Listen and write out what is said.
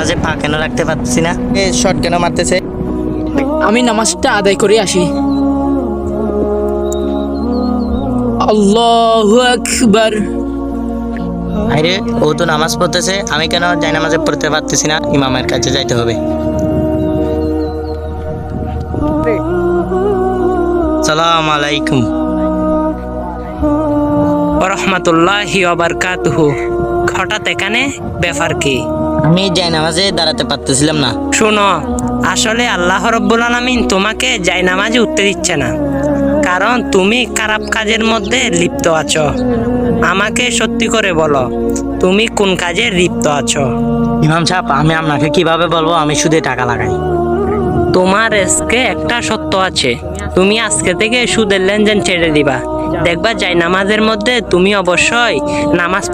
নামাজে পা কেন রাখতে পারছি না? শর্ট কেন মারতেছে? আমি নামাজটা আদায় করে আসি। আল্লাহু আকবার। আরে ও তো নামাজ পড়তেছে, আমি কেন যাই নামাজে পড়তে পারতেছি না? ইমামের কাছে যাইতে হবে। সালাম আলাইকুম। রহমতুল্লাহি ওয়া বারাকাতুহু। হঠাৎ এখানে ব্যাপার কি? আমি যাই নামাজে দাঁড়াতে পারতেছিলাম না। শোনো, আসলে আল্লাহ রব্বুল আলামিন তোমাকে জায়নামাজে উঠতে দিচ্ছে না, কারণ তুমি খারাপ কাজের মধ্যে লিপ্ত আছো। আমাকে সত্যি করে বলো, তুমি কোন কাজে লিপ্ত আছো? ইমাম সাহেব, আমি আপনাকে কিভাবে বলবো আমি শুধু টাকা লাগাই? তোমার আজকে একটা সত্য আছে, তুমি আজকে থেকে সুদের লেনদেন ছেড়ে দিবা। দেখবা জায়নামাজের মধ্যে তুমি অবশ্যই নামাজ